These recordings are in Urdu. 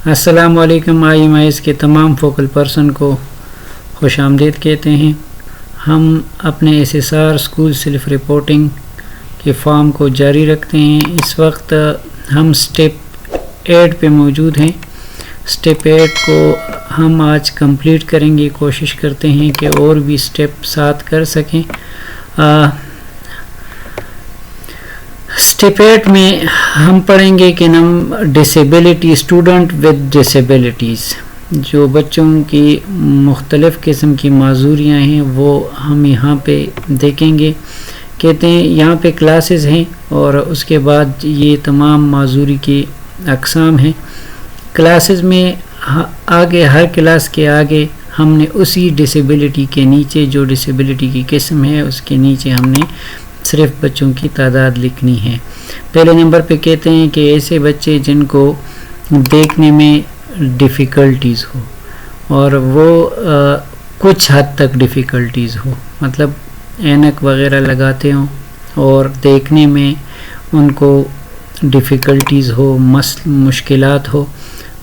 السلام علیکم. IMIS کے تمام فوکل پرسن کو خوش آمدید کہتے ہیں. ہم اپنے SSR اسکول سیلف رپورٹنگ کے فارم کو جاری رکھتے ہیں. اس وقت ہم سٹیپ 8 پہ موجود ہیں. سٹیپ 8 کو ہم آج کمپلیٹ کریں گے. کوشش کرتے ہیں کہ اور بھی سٹیپ ساتھ کر سکیں. سٹیپ 8 میں ہم پڑھیں گے کہ ہم ڈسیبلٹی اسٹوڈنٹ ود ڈسیبلٹیز، جو بچوں کی مختلف قسم کی معذوریاں ہیں وہ ہم یہاں پہ دیکھیں گے. کہتے ہیں یہاں پہ کلاسز ہیں اور اس کے بعد یہ تمام معذوری کے اقسام ہیں. کلاسز میں آگے ہر کلاس کے آگے ہم نے اسی ڈسیبلٹی کے نیچے جو ڈسیبلٹی کی قسم ہے اس کے نیچے ہم نے صرف بچوں کی تعداد لکھنی ہے. پہلے نمبر پہ کہتے ہیں کہ ایسے بچے جن کو دیکھنے میں ڈیفیکلٹیز ہو، اور وہ کچھ حد تک ڈیفیکلٹیز ہو، مطلب اینک وغیرہ لگاتے ہوں اور دیکھنے میں ان کو ڈیفیکلٹیز ہو، مشکلات ہو.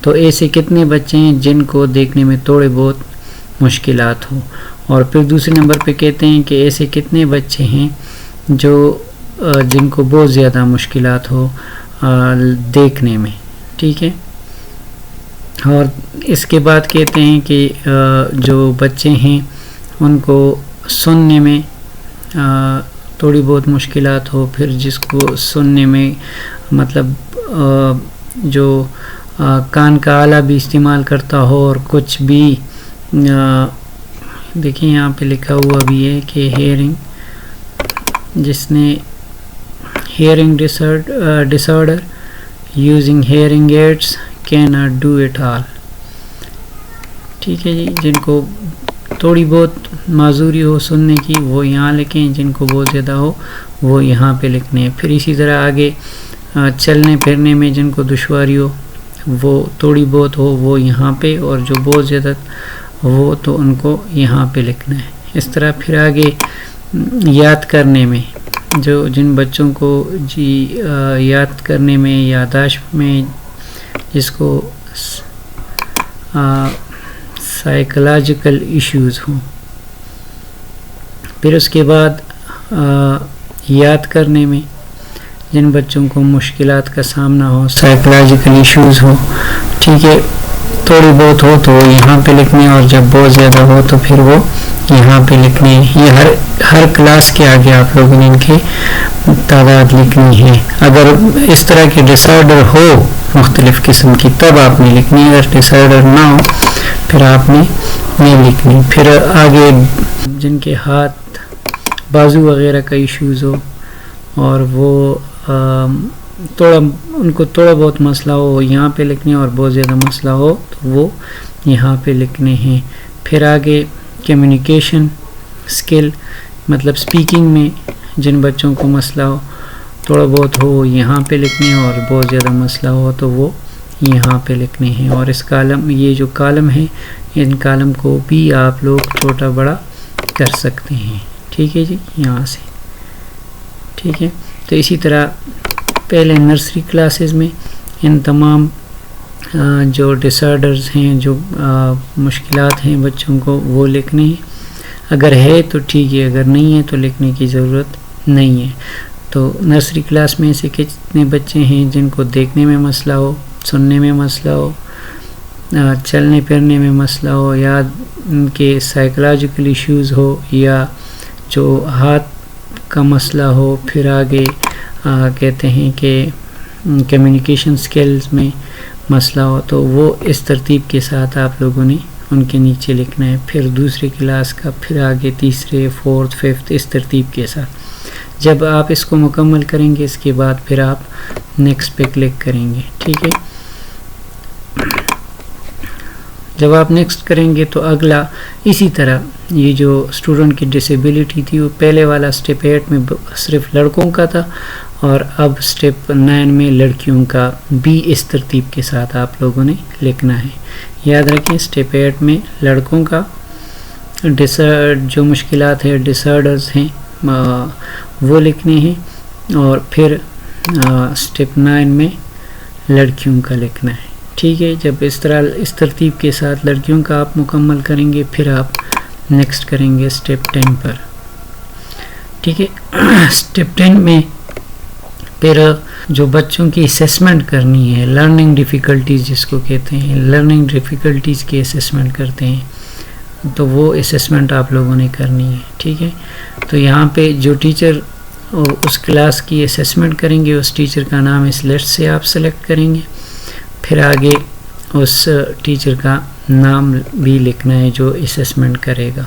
تو ایسے کتنے بچے ہیں جن کو دیکھنے میں تھوڑے بہت مشکلات ہو. اور پھر دوسرے نمبر پہ کہتے ہیں کہ ایسے کتنے بچے ہیں جو جن کو بہت زیادہ مشکلات ہو دیکھنے میں. ٹھیک ہے. اور اس کے بعد کہتے ہیں کہ جو بچے ہیں ان کو سننے میں تھوڑی بہت مشکلات ہو. پھر جس کو سننے میں مطلب جو کان کا آلہ بھی استعمال کرتا ہو اور کچھ بھی دیکھیں یہاں پہ لکھا ہوا بھی ہے کہ ہیئرنگ، جس نے hearing disorder using hearing aids can not do it all. ٹھیک ہے جی. جن کو تھوڑی بہت معذوری ہو سننے کی وہ یہاں لکھیں، جن کو بہت زیادہ ہو وہ یہاں پہ لکھنے ہیں. پھر اسی طرح آگے چلنے پھرنے میں جن کو دشواری ہو وہ تھوڑی بہت ہو وہ یہاں پہ، اور جو بہت زیادہ ہو تو ان کو یہاں پہ لکھنا ہے. اس طرح پھر آگے یاد کرنے میں جن بچوں کو یاد کرنے میں، یادداشت میں جس کو سائیکولوجیکل ایشوز ہوں. پھر اس کے بعد یاد کرنے میں جن بچوں کو مشکلات کا سامنا ہو، سائیکولوجیکل ایشوز ہو. ٹھیک ہے. تھوڑی بہت ہو تو وہ یہاں پہ لکھنے، اور جب بہت زیادہ ہو تو پھر وہ یہاں پہ لکھنے. یہ ہر کلاس کے آگے آپ لوگوں نے ان کی تعداد لکھنی ہے. اگر اس طرح کے ڈس آرڈر ہو مختلف قسم کی تب آپ نے لکھنی ہے. اگر ڈس آرڈر نہ ہو پھر آپ نے نہیں لکھنی. پھر آگے جن کے ہاتھ بازو وغیرہ کا ایشوز ہو اور وہ ان کو تھوڑا بہت مسئلہ ہو یہاں پہ لکھنے، اور بہت زیادہ مسئلہ ہو تو وہ یہاں پہ لکھنے ہیں. پھر آگے کمیونیکیشن اسکل، مطلب سپیکنگ میں جن بچوں کو مسئلہ ہو تھوڑا بہت ہو یہاں پہ لکھنے، اور بہت زیادہ مسئلہ ہو تو وہ یہاں پہ لکھنے ہیں. اور اس کالم، یہ جو کالم ہے ان کالم کو بھی آپ لوگ چھوٹا بڑا کر سکتے ہیں. ٹھیک ہے جی. یہاں سے ٹھیک ہے. تو اسی طرح پہلے نرسری کلاسز میں ان تمام جو ڈس آرڈرز ہیں، جو مشکلات ہیں بچوں کو وہ لکھنے ہیں. اگر ہے تو ٹھیک ہے، اگر نہیں ہے تو لکھنے کی ضرورت نہیں ہے. تو نرسری کلاس میں ایسے کتنے بچے ہیں جن کو دیکھنے میں مسئلہ ہو، سننے میں مسئلہ ہو، چلنے پھرنے میں مسئلہ ہو، یا ان کے سائیکولوجیکل ایشوز ہو، یا جو ہاتھ کا مسئلہ ہو. پھر آگے کہتے ہیں کہ کمیونیکیشن سکلز میں مسئلہ ہو. تو وہ اس ترتیب کے ساتھ آپ لوگوں نے ان کے نیچے لکھنا ہے. پھر دوسری کلاس کا، پھر آگے تیسرے، فورتھ، ففتھ، اس ترتیب کے ساتھ. جب آپ اس کو مکمل کریں گے اس کے بعد پھر آپ نیکسٹ پہ کلک کریں گے. ٹھیک ہے. جب آپ نیکسٹ کریں گے تو اگلا اسی طرح یہ جو اسٹوڈنٹ کی ڈسیبلٹی تھی وہ پہلے والا سٹیپ 8 میں صرف لڑکوں کا تھا، اور اب سٹیپ 9 میں لڑکیوں کا بھی اس ترتیب کے ساتھ آپ لوگوں نے لکھنا ہے. یاد رکھیں سٹیپ 8 میں لڑکوں کا جو مشکلات ہے، ڈس آرڈرز ہیں وہ لکھنے ہیں، اور پھر سٹیپ 9 میں لڑکیوں کا لکھنا ہے. ٹھیک ہے. جب اس طرح اس ترتیب کے ساتھ لڑکیوں کا آپ مکمل کریں گے پھر آپ نیکسٹ کریں گے اسٹیپ 10 پر. ٹھیک ہے. اسٹیپ 10 میں پھر جو بچوں کی اسیسمنٹ کرنی ہے، لرننگ ڈیفیکلٹیز جس کو کہتے ہیں، لرننگ ڈیفیکلٹیز کی اسیسمنٹ کرتے ہیں، تو وہ اسیسمنٹ آپ لوگوں نے کرنی ہے. ٹھیک ہے. تو یہاں پہ جو ٹیچر اس کلاس کی اسیسمنٹ کریں گے اس ٹیچر کا نام اس لسٹ سے آپ سلیکٹ کریں گے. پھر آگے اس ٹیچر کا نام بھی لکھنا ہے جو اسیسمنٹ کرے گا.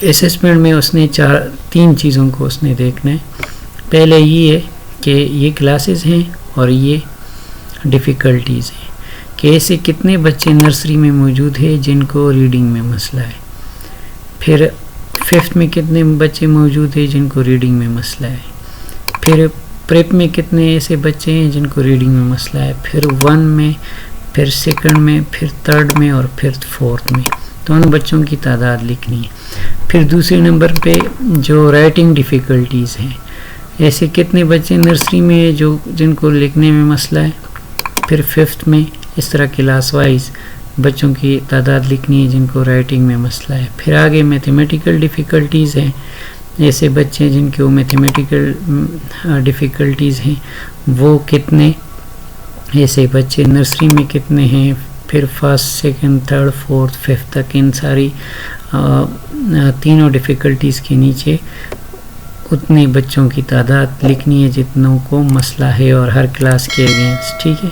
اسیسمنٹ میں اس نے 3 چیزوں کو اس نے دیکھنا ہے. پہلے یہ ہے کہ یہ کلاسز ہیں اور یہ ڈیفیکلٹیز ہیں کہ ایسے کتنے بچے نرسری میں موجود ہیں جن کو ریڈنگ میں مسئلہ ہے. پھر 5th میں کتنے بچے موجود ہیں جن کو ریڈنگ میں مسئلہ ہے. پھر پریپ میں کتنے ایسے بچے ہیں جن کو ریڈنگ میں مسئلہ ہے. پھر 1 میں، پھر 2nd میں، پھر 3rd میں اور پھر 4th میں. تو ان بچوں کی تعداد لکھنی ہے. پھر دوسرے نمبر پہ جو رائٹنگ ڈیفیکلٹیز ہیں، ایسے کتنے بچے نرسری میں جن کو لکھنے میں مسئلہ ہے. پھر 5th میں اس طرح کلاس وائز بچوں کی تعداد لکھنی ہے جن کو رائٹنگ میں مسئلہ ہے. پھر آگے میتھمیٹیکل ڈیفیکلٹیز ہیں، ایسے بچے جن کے میتھمیٹیکل ڈیفیکلٹیز ہیں وہ کتنے، ایسے بچے نرسری میں کتنے ہیں. پھر 1st 2nd 3rd 4th 5th تک ان ساری تینوں ڈیفیکلٹیز کے نیچے اتنے بچوں کی تعداد لکھنی ہے جتنوں کو مسئلہ ہے اور ہر کلاس کے اگینسٹ. ٹھیک ہے.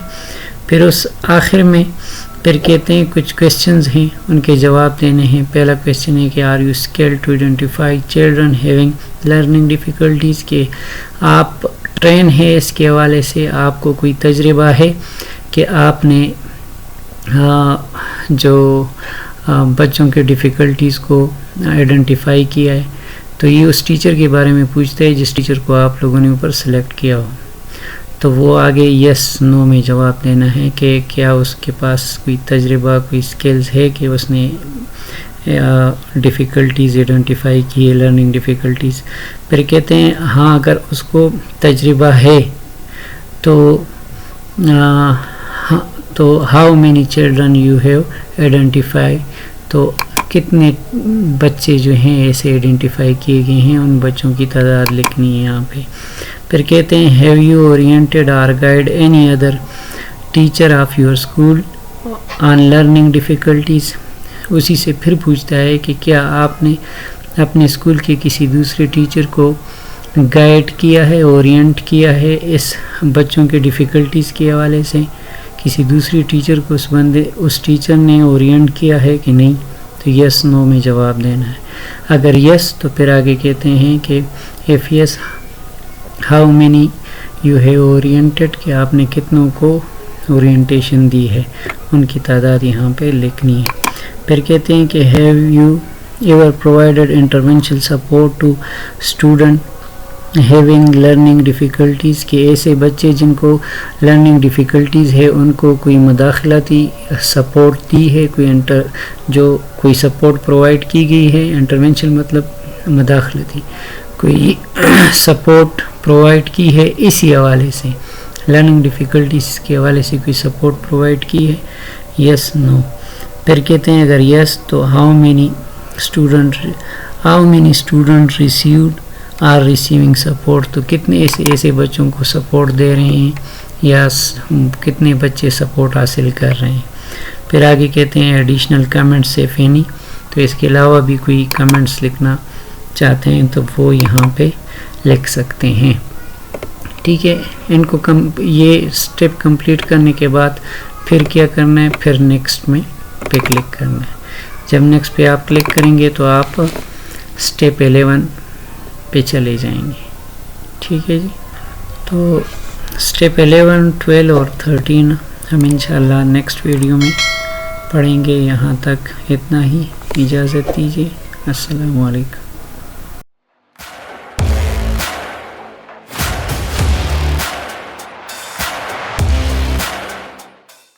پھر اس آخر میں پھر کہتے ہیں کچھ کویسچنز ہیں ان کے جواب دینے ہیں. پہلا کویسچن ہے کہ are you skilled to identify children having learning difficulties, کہ آپ ٹرین ہے اس کے حوالے سے، آپ کو کوئی تجربہ ہے کہ آپ نے جو بچوں کے ڈیفیکلٹیز کو آئیڈینٹیفائی کیا ہے. تو یہ اس ٹیچر کے بارے میں پوچھتا ہے جس ٹیچر کو آپ لوگوں نے اوپر سلیکٹ کیا ہو. تو وہ آگے یس نو میں جواب دینا ہے کہ کیا اس کے پاس کوئی تجربہ، کوئی سکلز ہے کہ اس نے ڈیفیکلٹیز آئیڈینٹیفائی کی ہے، لرننگ ڈیفیکلٹیز. پھر کہتے ہیں ہاں اگر اس کو تجربہ ہے تو how many children you have identify, تو کتنے بچے جو ہیں ایسے آئیڈینٹیفائی کیے گئے ہیں، ان بچوں کی تعداد لکھنی ہے یہاں پہ. پھر کہتے ہیں ہیو یو اورینٹیڈ اور guide any other teacher of your school on learning difficulties. اسی سے پھر پوچھتا ہے کہ کیا آپ نے اپنے اسکول کے کسی دوسرے ٹیچر کو گائیڈ کیا ہے، اورینٹ کیا ہے اس بچوں کے ڈیفیکلٹیز کے حوالے سے، کسی دوسری ٹیچر کو اس ٹیچر نے اورینٹ کیا ہے کہ نہیں. تو یس نو میں جواب دینا ہے. اگر یس تو پھر آگے کہتے ہیں کہ if yes how many you have oriented, کہ آپ نے کتنوں کو اورینٹیشن دی ہے، ان کی تعداد یہاں پہ لکھنی ہے. پھر کہتے ہیں کہ have you ever provided interventional support to student having learning difficulties, کہ ایسے بچے جن کو لرننگ ڈیفیکلٹیز ہے ان کو کوئی مداخلتی سپورٹ دی ہے، کوئی سپورٹ پرووائڈ کی گئی ہے. انٹرونشن مطلب مداخلتی، کوئی سپورٹ پرووائڈ کی ہے اسی حوالے سے، لرننگ ڈیفیکلٹیز کے حوالے سے کوئی سپورٹ پرووائڈ کی ہے. یس نو. پھر کہتے ہیں اگر یس تو how many student received are receiving support, تو کتنے ایسے بچوں کو سپورٹ دے رہے ہیں یا کتنے بچے سپورٹ حاصل کر رہے ہیں. پھر آگے کہتے ہیں ایڈیشنل کمنٹس اف اینی، تو اس کے علاوہ بھی کوئی کمنٹس لکھنا چاہتے ہیں تو وہ یہاں پہ لکھ سکتے ہیں. ٹھیک ہے. ان کو یہ سٹیپ کمپلیٹ کرنے کے بعد پھر کیا کرنا ہے، پھر نیکسٹ میں پہ کلک کرنا ہے. جب نیکسٹ پہ آپ کلک کریں گے تو آپ سٹیپ 11 پہ چلے جائیں گے. ٹھیک ہے جی. تو سٹیپ 11 12 اور 13 ہم انشاءاللہ نیکسٹ ویڈیو میں پڑھیں گے. یہاں تک اتنا ہی، اجازت دیجیے. السلام علیکم.